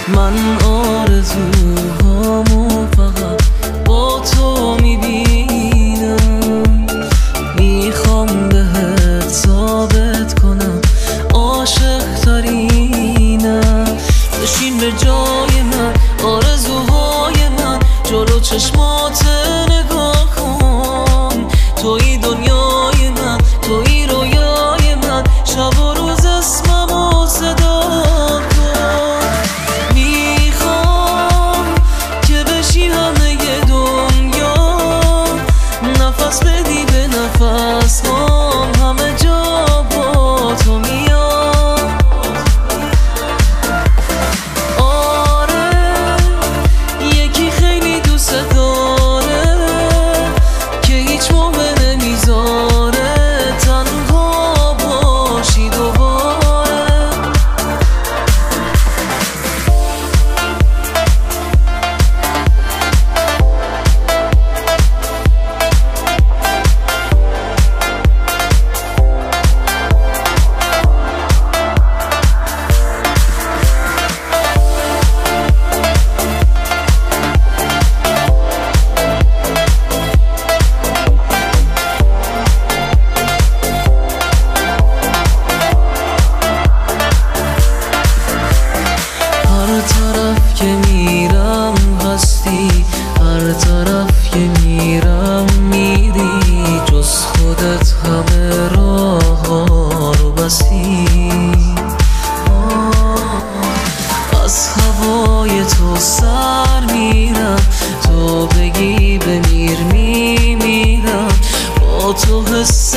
من آرزوهامو فقط با تو میبینم. میخوام بهت ثابت کنم عاشق ترینم. بشین به جای من، آرزوهای من جلو چشمات نگاه کن. توی دنیای من، توی رویای من، شب و روز اسممو صدا کن. میخوام که بشی همه دنیا، نفس بدی به نفس هم، همه جا با تو میام. آره یکی خیلی دوست داره که هیچ موقع نمیذاره تنها باشی دوباره. هر طرف که میرم هستی، هر طرف که میرم میری، جز خودت همه راه ها رو بستی. از هوای تو سر میرم، تو بگی بمیر میمیرم. با تو حس